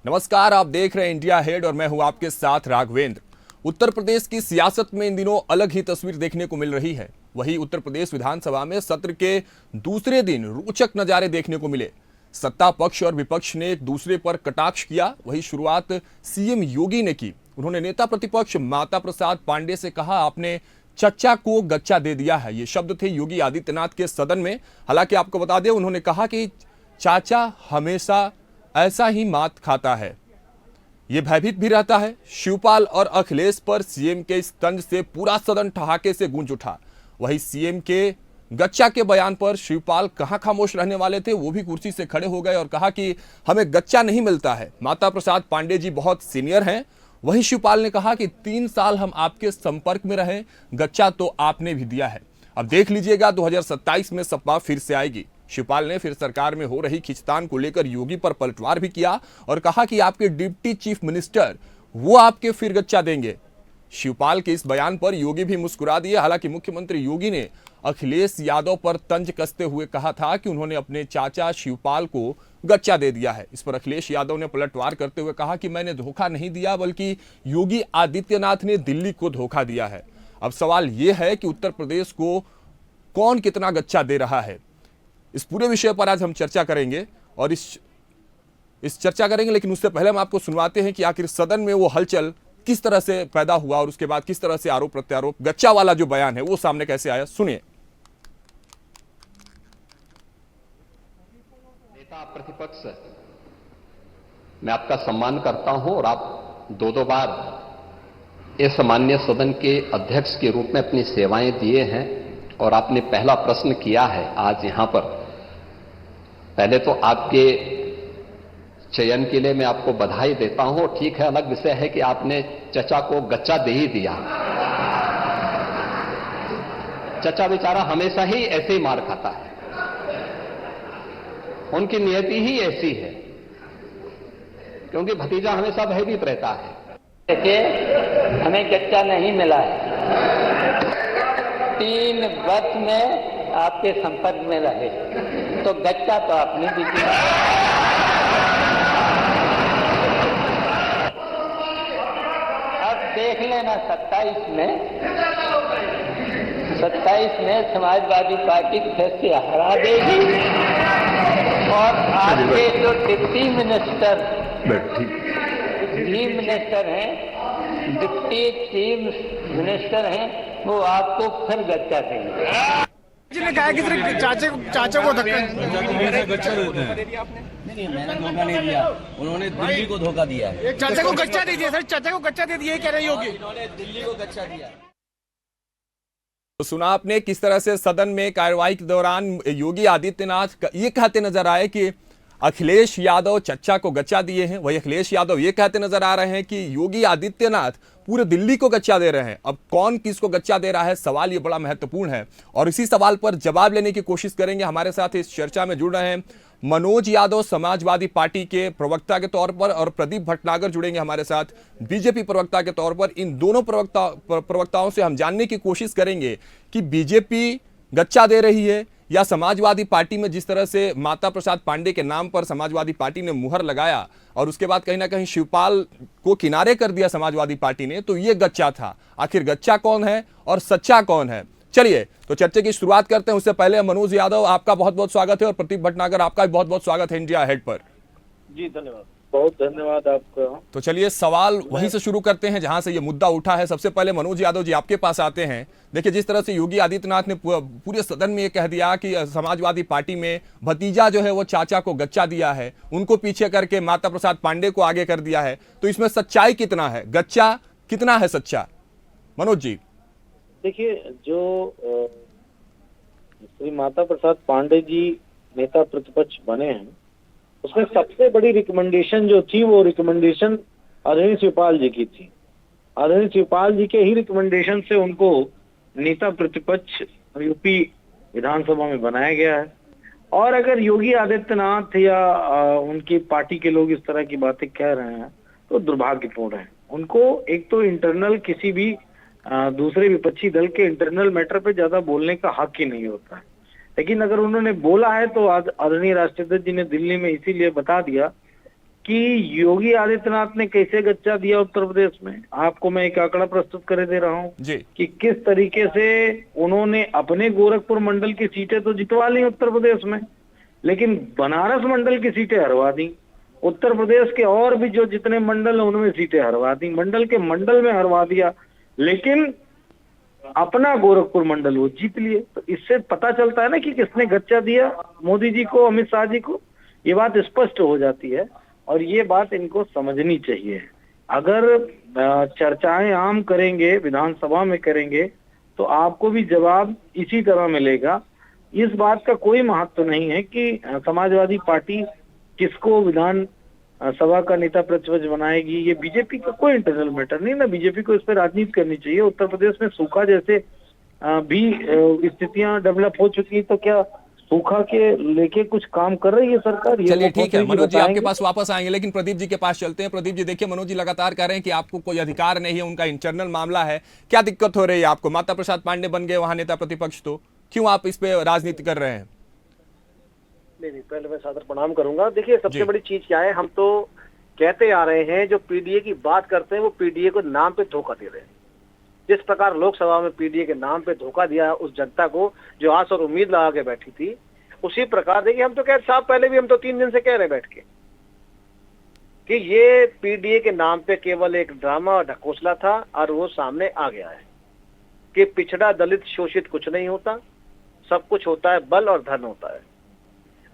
नमस्कार, आप देख रहे हैं इंडिया हेड और मैं हूं आपके साथ राघवेंद्र। उत्तर प्रदेश की सियासत में इन दिनों अलग ही तस्वीर देखने को मिल रही है। वहीं उत्तर प्रदेश विधानसभा में सत्र के दूसरे दिन रोचक नजारे देखने को मिले। सत्ता पक्ष और विपक्ष ने एक दूसरे पर कटाक्ष किया। वहीं शुरुआत सीएम योगी ने की। उन्होंने नेता प्रतिपक्ष माता प्रसाद पांडे से कहा, आपने चच्चा को गच्चा दे दिया है। ये शब्द थे योगी आदित्यनाथ के सदन में। हालांकि आपको बता दें, उन्होंने कहा कि चाचा हमेशा ऐसा ही मात खाता है, ये भयभीत भी रहता है। शिवपाल और अखिलेश पर सीएम के इस तंज से पूरा सदन ठहाके से गूंज उठा। वहीं सीएम के गच्चा के बयान पर शिवपाल कहां खामोश रहने वाले थे, वो भी कुर्सी से खड़े हो गए और कहा कि हमें गच्चा नहीं मिलता है, माता प्रसाद पांडे जी बहुत सीनियर हैं। वहीं शिवपाल ने कहा कि 3 साल हम आपके संपर्क में रहे, गच्चा तो आपने भी दिया है। अब देख लीजिएगा 2027 में सपा फिर से आएगी। शिवपाल ने फिर सरकार में हो रही खींचतान को लेकर योगी पर पलटवार भी किया और कहा कि आपके डिप्टी चीफ मिनिस्टर वो आपके फिर गच्चा देंगे। शिवपाल के इस बयान पर योगी भी मुस्कुरा दिए। हालांकि मुख्यमंत्री योगी ने अखिलेश यादव पर तंज कसते हुए कहा था कि उन्होंने अपने चाचा शिवपाल को गच्चा दे दिया है। इस पर अखिलेश यादव ने पलटवार करते हुए कहा कि मैंने धोखा नहीं दिया, बल्कि योगी आदित्यनाथ ने दिल्ली को धोखा दिया है। अब सवाल यह है कि उत्तर प्रदेश को कौन कितना गच्चा दे रहा है। इस पूरे विषय पर आज हम चर्चा करेंगे और इस चर्चा करेंगे, लेकिन उससे पहले हम आपको सुनवाते हैं कि आखिर सदन में वो हलचल किस तरह से पैदा हुआ और उसके बाद किस तरह से आरोप प्रत्यारोप, गच्चा वाला जो बयान है वो सामने कैसे आया। सुनिए। नेता प्रतिपक्ष, मैं आपका सम्मान करता हूं और आप दो बार इस सामान्य सदन के अध्यक्ष के रूप में अपनी सेवाएं दिए हैं और आपने पहला प्रश्न किया है आज यहां पर। पहले तो आपके चयन के लिए मैं आपको बधाई देता हूं। ठीक है, अलग विषय है कि आपने चचा को गच्चा दे ही दिया। चचा बेचारा हमेशा ही ऐसे ही मार खाता है, उनकी नियति ही ऐसी है, क्योंकि भतीजा हमेशा भयभीत रहता है। देखिए, हमें गच्चा नहीं मिला है। 3 वर्ष में आपके संपर्क में रहे तो गच्चा तो आपने भी दिया। अब देख लेना 27 में समाजवादी पार्टी फिर से हरा देगी और आपके जो deputy minister deputy chief minister हैं, वो आपको फिर गच्चा देंगे। ने कहा कि सिर्फ चाचा को धक्का नहीं, मैंने धोखा नहीं दिया, उन्होंने दिल्ली को धोखा दिया है। चाचा को गच्चा दे दिया सर, चाचा को गच्चा दे दिया, कह रही होगी। उन्होंने दिल्ली को गच्चा दिया। तो सुना आपने किस तरह से सदन में कार्यवाही के दौरान योगी आदित्यनाथ ये कहते नजर आए कि अखिलेश यादव चच्चा को गच्चा दिए हैं। वही अखिलेश यादव ये कहते नजर आ रहे हैं कि योगी आदित्यनाथ पूरे दिल्ली को गच्चा दे रहे हैं। अब कौन किसको गच्चा दे रहा है, सवाल ये बड़ा महत्वपूर्ण है और इसी सवाल पर जवाब लेने की कोशिश करेंगे। हमारे साथ इस चर्चा में जुड़ रहे हैं मनोज यादव समाजवादी पार्टी के प्रवक्ता के तौर पर और प्रदीप भटनागर जुड़ेंगे हमारे साथ बीजेपी प्रवक्ता के तौर पर। इन दोनों प्रवक्ताओं से हम जानने की कोशिश करेंगे कि बीजेपी गच्चा दे रही है या समाजवादी पार्टी में जिस तरह से माता प्रसाद पांडे के नाम पर समाजवादी पार्टी ने मुहर लगाया और उसके बाद कहीं ना कहीं शिवपाल को किनारे कर दिया समाजवादी पार्टी ने, तो ये गच्चा था। आखिर गच्चा कौन है और सच्चा कौन है, चलिए तो चर्चा की शुरुआत करते हैं। उससे पहले मनोज यादव, आपका बहुत बहुत स्वागत है और प्रदीप भटनागर, आपका भी बहुत बहुत स्वागत है इंडिया हेड पर। जी धन्यवाद, बहुत धन्यवाद आपका। तो चलिए सवाल वहीं से शुरू करते हैं जहां से ये मुद्दा उठा है। सबसे पहले मनोज यादव जी आपके पास आते हैं। देखिए, जिस तरह से योगी आदित्यनाथ ने पूरे सदन में ये कह दिया कि समाजवादी पार्टी में भतीजा जो है वो चाचा को गच्चा दिया है, उनको पीछे करके माता प्रसाद पांडे को आगे कर दिया है, तो इसमें सच्चाई कितना है, गच्चा कितना है सच्चा, मनोज जी? देखिए, जो श्री माता प्रसाद पांडे जी नेता प्रतिपक्ष बने हैं, उसमें सबसे बड़ी रिकमेंडेशन जो थी वो रिकमेंडेशन आदरणीय शिवपाल जी की थी। आदरणीय शिवपाल जी के ही रिकमेंडेशन से उनको नेता प्रतिपक्ष यूपी विधानसभा में बनाया गया है। और अगर योगी आदित्यनाथ या उनकी पार्टी के लोग इस तरह की बातें कह रहे हैं तो दुर्भाग्यपूर्ण है। उनको एक तो इंटरनल किसी भी दूसरे विपक्षी दल के इंटरनल मैटर पे ज्यादा बोलने का हक ही नहीं होता है। लेकिन अगर उन्होंने बोला है तो आदरणीय राष्ट्रपति जी ने दिल्ली में इसीलिए बता दिया कि योगी आदित्यनाथ ने कैसे गच्चा दिया उत्तर प्रदेश में। आपको मैं एक आंकड़ा प्रस्तुत करे दे रहा हूँ जी कि किस तरीके से उन्होंने अपने गोरखपुर मंडल की सीटें तो जितवा ली उत्तर प्रदेश में, लेकिन बनारस मंडल की सीटें हरवा दी। उत्तर प्रदेश के और भी जो जितने मंडल हैं उनमें सीटें हरवा दी, मंडल में हरवा दिया, लेकिन अपना गोरखपुर मंडल वो जीत लिए। तो इससे पता चलता है ना कि किसने गच्चा दिया मोदी जी को, अमित शाह जी को। ये बात स्पष्ट हो जाती है और ये बात इनको समझनी चाहिए। अगर चर्चाएं आम करेंगे, विधानसभा में करेंगे, तो आपको भी जवाब इसी तरह मिलेगा। इस बात का कोई महत्व नहीं है कि समाजवादी पार्टी किसको विधान सभा का नेता प्रतिपक्ष बनाएगी। ये बीजेपी का कोई इंटरनल मैटर नहीं ना, बीजेपी को इस पर राजनीति करनी चाहिए। उत्तर प्रदेश में सूखा जैसे भी स्थितियां डेवलप हो चुकी, तो क्या सूखा के लेके कुछ काम कर रही है सरकार? चलिए ठीक है मनोज जी, आपके पास वापस आएंगे, लेकिन प्रदीप जी के पास चलते हैं। प्रदीप जी देखिए, मनोज जी लगातार कह रहे हैं कि आपको कोई अधिकार नहीं है, उनका इंटरनल मामला है। क्या दिक्कत हो रही है आपको? माता प्रसाद पांडे बन गए वहां नेता प्रतिपक्ष, तो क्यों आप इस पे राजनीति कर रहे हैं? नहीं, पहले मैं सादर प्रणाम करूंगा। देखिए, सबसे बड़ी चीज क्या है, हम तो कहते आ रहे हैं जो पीडीए की बात करते हैं वो पीडीए को नाम पे धोखा दे रहे हैं। जिस प्रकार लोकसभा में पीडीए के नाम पे धोखा दिया उस जनता को जो आस और उम्मीद लगा के बैठी थी, उसी प्रकार देखिए, हम तो कह साहब पहले भी हम तो 3 दिन से कह रहे बैठ के कि ये पीडीए के नाम पे केवल एक ड्रामा और ढकोसला था, और वो सामने आ गया है कि पिछड़ा दलित शोषित कुछ नहीं होता, सब कुछ होता है बल और धन होता है।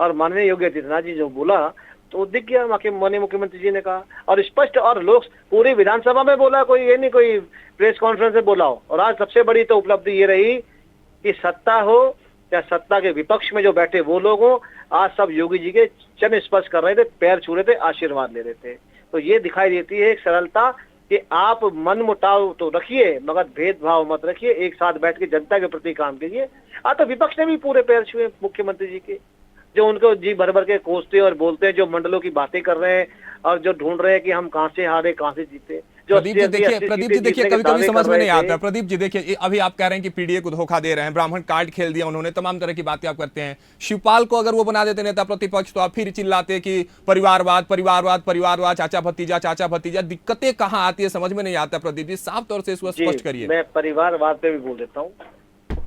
और माननीय योगी आदित्यनाथ जी जो बोला तो दिख गया, माननीय मुख्यमंत्री जी ने कहा और स्पष्ट, और लोग पूरी विधानसभा में बोला, कोई ये नहीं कोई प्रेस कॉन्फ्रेंस में बोला हो। और आज सबसे बड़ी तो उपलब्धि ये रही कि सत्ता हो या सत्ता के विपक्ष में जो बैठे वो लोग हो, आज सब योगी जी के चरण स्पर्श कर रहे थे, पैर छू रहे थे, आशीर्वाद ले रहे थे। तो ये दिखाई देती है एक सरलता कि आप मन मुटाव तो रखिए मगर भेदभाव मत रखिए, एक साथ बैठ के जनता के प्रति काम कीजिए। आज तो विपक्ष ने भी पूरे पैर छुए मुख्यमंत्री जी के, जो उनको जी भर भर के कोसते और बोलते हैं, जो मंडलों की बातें कर रहे हैं और जो ढूंढ रहे हैं कि हम कहां से हारे कहां से जीते। प्रदीप जी देखिए कभी कभी समझ में नहीं आता। प्रदीप जी देखिए, अभी आप कह रहे हैं कि पीडीए को धोखा दे रहे हैं, ब्राह्मण कार्ड खेल दिया उन्होंने, तमाम तरह की बातें आप करते हैं। शिवपाल को अगर वो बना देते नेता प्रतिपक्ष तो आप फिर चिल्लाते कि परिवारवाद परिवारवाद परिवारवाद, चाचा भतीजा। दिक्कतें कहाँ आती है समझ में नहीं आता। प्रदीप जी साफ तौर से इसको स्पष्ट करिए। मैं परिवारवाद पे भी बोल देता हूँ।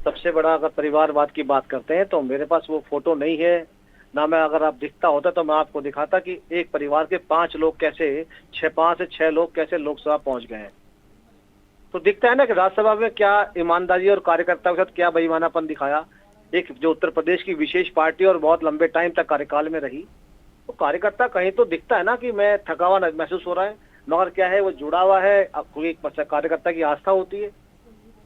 सबसे बड़ा अगर परिवारवाद की बात करते हैं तो मेरे पास वो फोटो नहीं है ना, मैं अगर आप दिखता होता तो मैं आपको दिखाता कि एक परिवार के 5 लोग कैसे 5 से 6 लोग कैसे लोकसभा पहुंच गए हैं। तो दिखता है ना कि राज्यसभा में क्या ईमानदारी और कार्यकर्ताओं के साथ क्या बेईमानापन दिखाया। एक जो उत्तर प्रदेश की विशेष पार्टी और बहुत लंबे टाइम तक कार्यकाल में रही, तो कार्यकर्ता कहीं तो दिखता है ना कि मैं थका हुआ महसूस हो रहा है, मगर क्या है वो जुड़ा हुआ है, कोई कार्यकर्ता की आस्था होती है।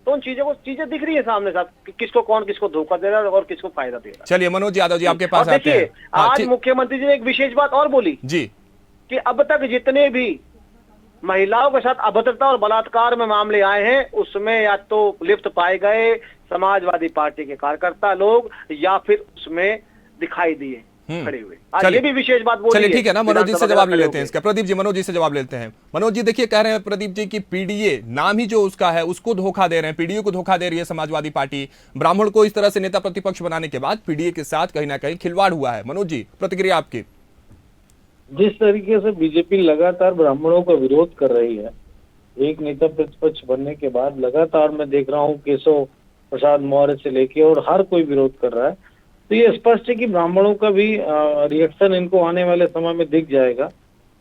तो उन चीजें दिख रही है सामने साथ कि किसको धोखा दे रहा है और किसको फायदा दे रहा है। चलिए मनोज यादव जी आपके पास आते हैं। आज मुख्यमंत्री जी ने एक विशेष बात और बोली जी कि अब तक जितने भी महिलाओं के साथ अभद्रता और बलात्कार में मामले आए हैं उसमें या तो लिप्त पाए गए समाजवादी पार्टी के कार्यकर्ता लोग या फिर उसमें दिखाई दिए खड़े हुए। आज ये भी विशेष बात बोली। चलिए ठीक है ना, मनोज जी से जवाब ले लेते हैं इसका। प्रदीप जी मनोज जी से जवाब लेते हैं। मनोज जी देखिए, कह रहे हैं प्रदीप जी की पीडीए नाम ही जो उसका है उसको धोखा दे रहे हैं, पीडीए को धोखा दे रही है समाजवादी पार्टी। ब्राह्मण को इस तरह से नेता प्रतिपक्ष बनाने के बाद पीडीए के साथ कहीं ना कहीं खिलवाड़ हुआ है। मनोज जी प्रतिक्रिया आपकी। जिस तरीके से बीजेपी लगातार ब्राह्मणों का विरोध कर रही है, एक नेता प्रतिपक्ष बनने के बाद लगातार मैं देख रहा हूँ केशव प्रसाद मौर्य से लेके और हर कोई विरोध कर रहा है, तो ये स्पष्ट है कि ब्राह्मणों का भी रिएक्शन इनको आने वाले समय में दिख जाएगा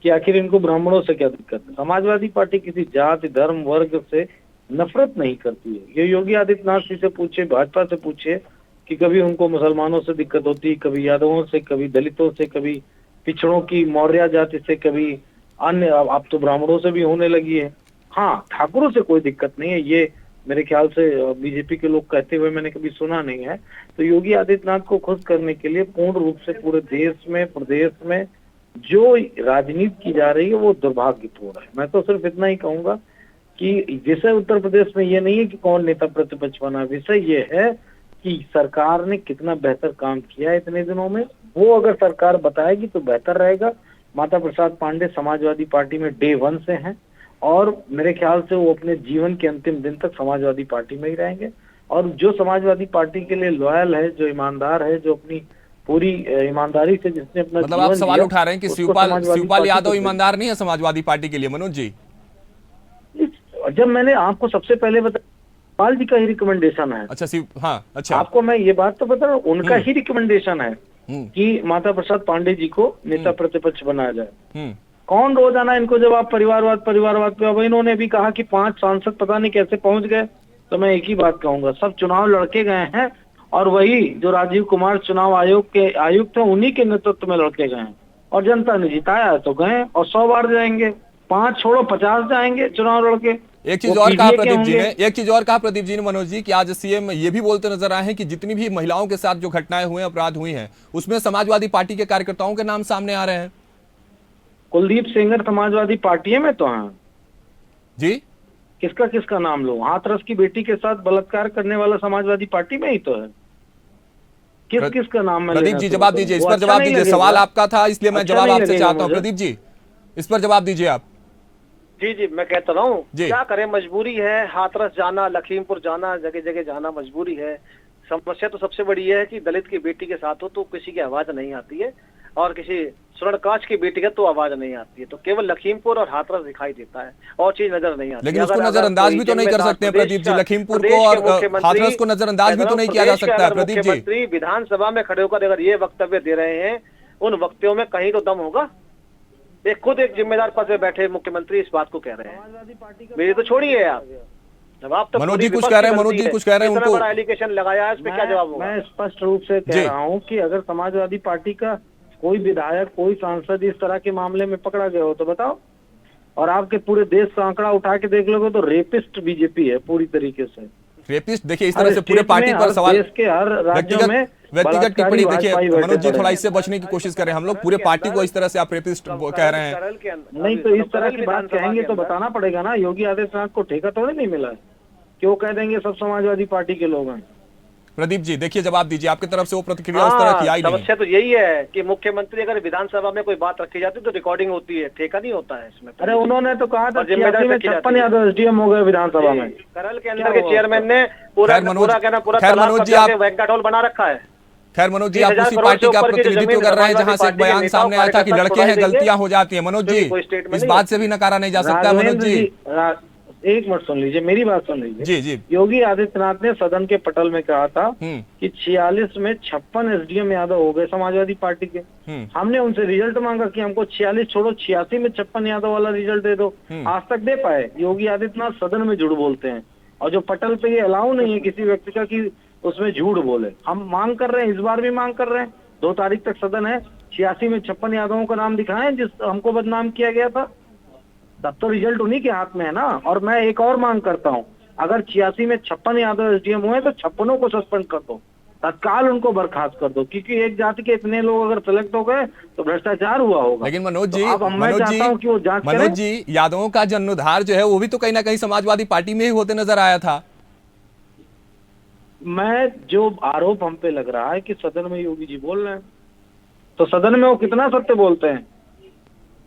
कि आखिर इनको ब्राह्मणों से क्या दिक्कत है। समाजवादी पार्टी किसी जाति धर्म वर्ग से नफरत नहीं करती है। ये योगी आदित्यनाथ जी से पूछे, भाजपा से पूछे कि कभी उनको मुसलमानों से दिक्कत होती, कभी यादवों से, कभी दलितों से, कभी पिछड़ों की मौर्य जाति से, कभी अन्य, अब तो ब्राह्मणों से भी होने लगी है। हाँ, ठाकुरों से कोई दिक्कत नहीं है, ये मेरे ख्याल से बीजेपी के लोग कहते हुए मैंने कभी सुना नहीं है। तो योगी आदित्यनाथ को खुश करने के लिए पूर्ण रूप से पूरे देश में प्रदेश में जो राजनीति की जा रही है वो दुर्भाग्यपूर्ण है। मैं तो सिर्फ इतना ही कहूंगा कि विषय उत्तर प्रदेश में ये नहीं है कि कौन नेता प्रतिपक्ष बना, विषय ये है कि सरकार ने कितना बेहतर काम किया है इतने दिनों में। वो अगर सरकार बताएगी तो बेहतर रहेगा। माता प्रसाद पांडे समाजवादी पार्टी में डे 1 से हैं और मेरे ख्याल से वो अपने जीवन के अंतिम दिन तक समाजवादी पार्टी में ही रहेंगे। और जो समाजवादी पार्टी के लिए लॉयल है, जो ईमानदार है, जो अपनी पूरी ईमानदारी से जिसने अपना मतलब आप जीवन सवाल दिया, उठा रहे हैं कि उसको शिवपाल समाजवादी शिवपाल पार्टी यादव को ईमानदार नहीं है समाजवादी पार्टी के लिए, मनोज जी? जब मैंने आपको सबसे पहले बताया शिवपाल जी का ही रिकमेंडेशन है, अच्छा हाँ, अच्छा। आपको मैं ये बात तो बता रहा हूँ, उनका ही रिकमेंडेशन है कि माता प्रसाद पांडे जी को नेता प्रतिपक्ष बनाया जाए। कौन रोजाना इनको जब आप परिवारवाद पे, अब इन्होंने भी कहा कि 5 सांसद पता नहीं कैसे पहुंच गए, तो मैं एक ही बात कहूंगा, सब चुनाव लड़के गए हैं और वही जो राजीव कुमार चुनाव आयोग के आयुक्त हैं उन्हीं के नेतृत्व में लड़के गए हैं और जनता ने जिताया है तो गए और 100 बार जाएंगे, 5 छोड़ो 50 जाएंगे चुनाव लड़के। एक चीज और कहा प्रदीप जी ने मनोज जी कि आज सीएम ये भी बोलते नजर आए हैं कि जितनी भी महिलाओं के साथ जो घटनाएं हुई हैं, अपराध हुई हैं, उसमें समाजवादी पार्टी के कार्यकर्ताओं के नाम सामने आ रहे हैं। कुलदीप सेंगर समाजवादी पार्टी में तो हैं जी, किसका नाम लो, हाथरस की बेटी के साथ बलात्कार करने वाला समाजवादी पार्टी में ही तो है। किसका नाम मैं प्रदीप जी जवाब दीजिए, इस पर जवाब दीजिए, सवाल आपका था इसलिए मैं जवाब आपसे चाहता हूँ। प्रदीप जी इस पर जवाब दीजिए आप। जी मैं कहता रहा हूँ, क्या करें, मजबूरी है, हाथरस जाना, लखीमपुर जाना, जगह जगह जाना मजबूरी है। समस्या तो सबसे बड़ी है कि दलित की बेटी के साथ हो तो किसी की आवाज नहीं आती है और किसी स्वर्णकाश की बेटी का तो आवाज नहीं आती है, तो केवल लखीमपुर और हाथरस दिखाई देता है और चीज नजर नहीं आती। लेकिन उसको नजरअंदाज भी तो नहीं कर सकते प्रदीप जी, लखीमपुर को और हाथरस को नजरअंदाज भी तो नहीं किया जा सकता है प्रदीप जी। मुख्यमंत्री विधानसभा में खड़े होकर अगर ये वक्तव्य दे रहे हैं, उन वक्तव्यों में कहीं तो दम होगा। खुद एक जिम्मेदार पद पे बैठे मुख्यमंत्री इस बात को कह रहे हैं, मेरी तो छोड़िए आप, जवाब तो मनोज जी कुछ कह रहे हैं, मनोज जी कुछ कह रहे हैं, उनको एलिगेशन लगाया है, इस पे क्या जवाब होगा? मैं स्पष्ट रूप से कह रहा हूँ कि अगर समाजवादी पार्टी का कोई विधायक, कोई सांसद इस तरह के मामले में पकड़ा गया हो तो बताओ, और आपके पूरे देश का आंकड़ा उठा के देख लोगे तो रेपिस्ट बीजेपी है पूरी तरीके से। रेपिस्ट देखिए, इस तरह से पूरे पार्टी पर सवाल, देश के हर राज्यों में व्यक्तिगत टिप्पणी देखिए मनोज जी, थोड़ा इससे बचने की कोशिश करें हम लोग। पूरे पार्टी को इस तरह से आप रेपिस्ट कह रहे हैं, नहीं तो इस तरह की बात कहेंगे तो बताना पड़ेगा ना। योगी आदित्यनाथ को ठेका थोड़ी नहीं मिला है कि वो कह देंगे सब समाजवादी पार्टी के लोग हैं। प्रदीप जी देखिए जवाब दीजिए, आपकी तरफ से वो प्रतिक्रिया उस तरह की आई नहीं। समस्या तो यही है कि मुख्यमंत्री अगर विधानसभा में कोई बात रखी जाती है तो रिकॉर्डिंग होती है, ठेका नहीं होता है इसमें। अरे उन्होंने तो कहा था 56 यादव एसडीएम हो गए विधानसभा में, करल के अंदर के चेयरमैन ने पूरा वेंकट हॉल बना रखा है। खैर मनोज जी, आप उसी पार्टी का प्रतिनिधित्व कर रहे हैं जहां से एक बयान सामने आया था कि लड़के हैं, गलतियां हो जाती हैं। मनोज जी इस बात से भी नकारा नहीं जा सकता। मनोज जी एक मिनट सुन लीजिए, मेरी बात सुन लीजिए। जी। योगी आदित्यनाथ ने सदन के पटल में कहा था कि 46 में 56 एसडीएम यादव हो गए समाजवादी पार्टी के। हमने उनसे रिजल्ट मांगा कि हमको 46 छोड़ो 86 में 56 यादव वाला रिजल्ट दे दो, आज तक दे पाए? योगी आदित्यनाथ सदन में झूठ बोलते हैं और जो पटल पे ये अलाउ नहीं है किसी व्यक्ति का कि उसमें झूठ बोले। हम मांग कर रहे हैं, इस बार भी मांग कर रहे हैं, 2 तारीख तक सदन है, 86 में 56 यादवों का नाम दिखाएं जिस हमको बदनाम किया गया था, तब तो रिजल्ट उन्हीं के हाथ में है ना। और मैं एक और मांग करता हूं, अगर 86 में 56 यादव एसडीएम हुए तो 56 को सस्पेंड कर दो, तत्काल उनको बर्खास्त कर दो, क्योंकि एक जाति के इतने लोग अगर सिलेक्ट हो गए तो भ्रष्टाचार हुआ होगा। लेकिन मनोज जी, मनोज जी यादवों का जन्मोद्धार जो है वो भी तो कहीं ना कहीं समाजवादी पार्टी में ही होते नजर आया था। मैं जो आरोप हम पे लग रहा है कि सदन में योगी जी बोल रहे हैं, तो सदन में वो कितना सत्य बोलते हैं?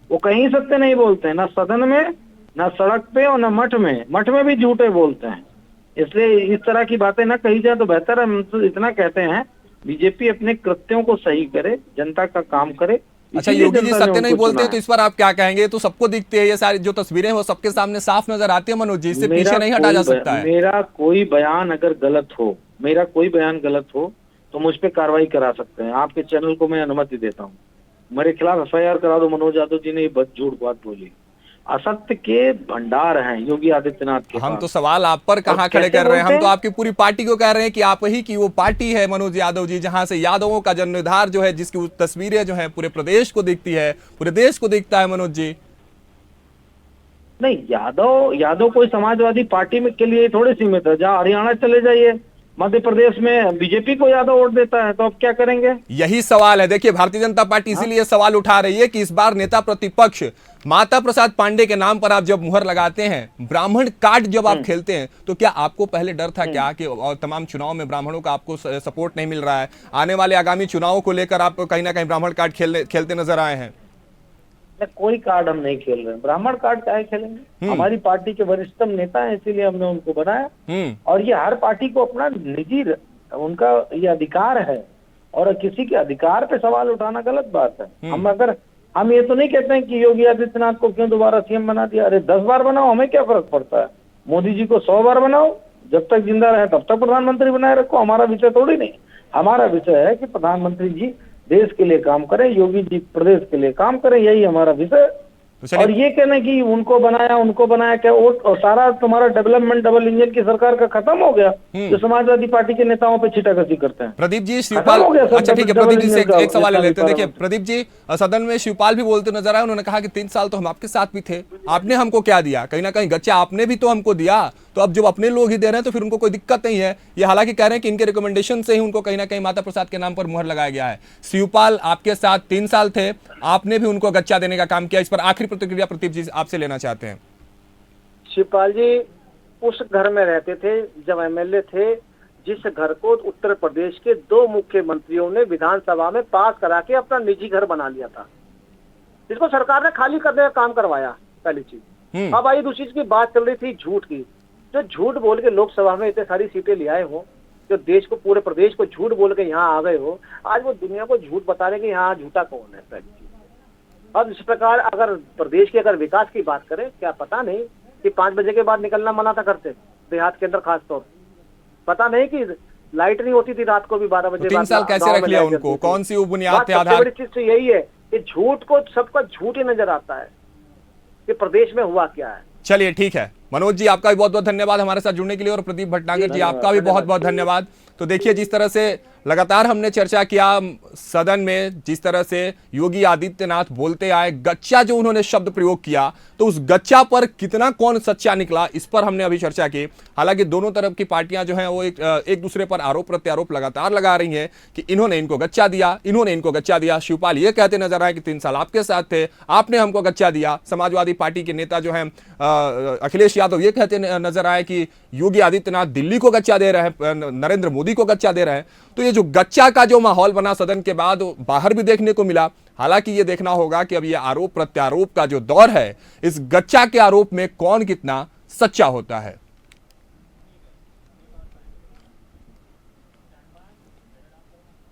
वो कहीं सत्य नहीं बोलते हैं, ना सदन में, ना सड़क पे और ना मठ में भी झूठे बोलते हैं। इसलिए इस तरह की बातें ना कही जाए तो बेहतर है। हम तो इतना कहते हैं बीजेपी अपने कृत्यों को सही करे, जनता का काम करे। अच्छा, योगी जी सत्य नहीं बोलते हैं तो इस पर आप क्या कहेंगे? तो सबको दिखते हैं, ये सारी जो तस्वीरें वो सबके सामने साफ नजर आती है मनोज जी, इससे पीछे नहीं हटा जा सकता है। मेरा कोई बयान अगर गलत हो तो मुझ पे कार्रवाई करा सकते हैं। आपके चैनल को मैं अनुमति देता हूँ, मेरे खिलाफ एफआईआर करा दो। मनोज यादव जी ने ये झूठ बात बोली, असत्य के भंडार हैं योगी आदित्यनाथ के। हम तो सवाल आप पर कहाँ खड़े कर रहे हैं, हम तो आपकी पूरी पार्टी को कह रहे हैं कि आप ही की वो पार्टी है मनोज यादव जी, जहां से यादवों का जन्मोद्धार जो है, जिसकी तस्वीरें जो है पूरे प्रदेश को दिखती है, पूरे देश को दिखता है। मनोज जी नहीं, यादव कोई समाजवादी पार्टी में के लिए थोड़े सीमित है। जहाँ हरियाणा चले जाइए, मध्य प्रदेश में बीजेपी को यादव वोट देता है, तो अब क्या करेंगे? यही सवाल है। देखिए भारतीय जनता पार्टी इसीलिए सवाल उठा रही है कि इस बार नेता प्रतिपक्ष माता प्रसाद पांडे के नाम पर आप जब मुहर लगाते हैं, ब्राह्मण कार्ड जब आप खेलते हैं, तो क्या आपको पहले डर था क्या कि और तमाम चुनाव में ब्राह्मणों का आपको सपोर्ट नहीं मिल रहा है? आने वाले आगामी चुनावों को लेकर आप कहीं ना कहीं ब्राह्मण कार्ड खेलते नजर आए हैं? कोई कार्ड हम नहीं खेल रहे हैं, ब्राह्मण कार्ड क्या खेलेंगे? हमारी पार्टी के वरिष्ठतम नेता हैं, इसीलिए हमने उनको बनाया। और ये हर पार्टी को अपना निजी उनका ये अधिकार है, और किसी के अधिकार पे सवाल उठाना गलत बात है। हम ये तो नहीं कहते हैं कि योगी आदित्यनाथ को क्यों दोबारा सीएम बना दिया। अरे 10 बार बनाओ, हमें क्या फर्क पड़ता है। मोदी जी को 100 बार बनाओ, जब तक जिंदा रहे तब तक प्रधानमंत्री बनाए रखो, हमारा विषय थोड़ी नहीं। हमारा विषय है कि प्रधानमंत्री जी देश के लिए काम करें, योगी जी प्रदेश के लिए काम करें, यही हमारा विषय। और ये कहना कि उनको बनाया क्या, और सारा तुम्हारा डेवलपमेंट डबल इंजन की सरकार का खत्म हो गया, जो समाजवादी पार्टी के नेताओं पे छिटाकसी करते हैं। प्रदीप जी, शिवपाल, अच्छा ठीक है, प्रदीप जी से एक सवाल लेते हैं। देखिए प्रदीप जी, सदन में शिवपाल भी बोलते नजर आए, उन्होंने कहा कि 3 साल तो हम आपके साथ भी थे, आपने हमको क्या दिया, कहीं ना कहीं गच्चा आपने भी तो हमको दिया, तो अब जब अपने लोग ही दे रहे हैं तो फिर उनको कोई दिक्कत नहीं है। ये हालांकि कह रहे हैं कि इनके रिकमेंडेशन से ही उनको कहीं ना कहीं माता प्रसाद के नाम पर मुहर लगाया गया है। शिवपाल आपके साथ 3 साल थे, आपने भी उनको गच्चा देने का काम किया, इस पर आखिरी प्रतिक्रिया प्रदीप जी आपसे लेना चाहते हैं। शिवपाल जी उस घर में रहते थे जब एमएलए थे, जिस घर को उत्तर प्रदेश के 2 मुख्यमंत्रियों ने विधानसभा में पास करा के अपना निजी घर बना लिया था, जिसको सरकार ने खाली करने का काम करवाया, पहली चीज। अब आई दूसरी चीज की बात चल रही थी झूठ की। जो झूठ बोल के लोकसभा में इतने सारी सीटें ले आए हो, जो देश को, पूरे प्रदेश को झूठ बोल के यहाँ आ गए हो, आज वो दुनिया को झूठ बता रहे कि यहाँ झूठा कौन है, पहली चीज। अब इस प्रकार अगर प्रदेश के अगर विकास की बात करें, क्या पता नहीं कि 5 बजे के बाद निकलना मना था करते देहात के अंदर, खास तौर पता नहीं कि लाइट नहीं होती थी रात को भी 12 बजे। 3 साल कैसे रख लिया उनको, कौन सी बुनियाद पे आधार? बड़ी चीज तो यही है कि झूठ को, सबका झूठ ही नजर आता है कि प्रदेश में हुआ क्या है। चलिए ठीक है, मनोज जी आपका भी बहुत बहुत धन्यवाद हमारे साथ जुड़ने के लिए, और प्रदीप भटनागर जी आपका भी बहुत बहुत धन्यवाद। तो देखिए, जिस तरह से लगातार हमने चर्चा किया सदन में, जिस तरह से योगी आदित्यनाथ बोलते आए, गच्चा जो उन्होंने शब्द प्रयोग किया, तो उस गच्चा पर कितना कौन सच्चा निकला, इस पर हमने अभी चर्चा की। हालांकि दोनों तरफ की पार्टियां जो हैं वो एक दूसरे पर आरोप प्रत्यारोप लगातार लगा रही हैं कि इन्होंने इनको गच्चा दिया, इन्होंने इनको गच्चा दिया। शिवपाल ये कहते नजर आए कि 3 साल आपके साथ थे, आपने हमको गच्चा दिया। समाजवादी पार्टी के नेता जो हैं अखिलेश यादव ये कहते नजर आए कि योगी आदित्यनाथ दिल्ली को गच्चा दे रहे हैं, नरेंद्र मोदी को गच्चा दे रहे हैं। तो ये जो गच्चा का जो माहौल बना सदन के बाद, बाहर भी देखने को मिला। हालांकि ये देखना होगा कि अब ये आरोप प्रत्यारोप का जो दौर है, इस गच्चा के आरोप में कौन कितना सच्चा होता है।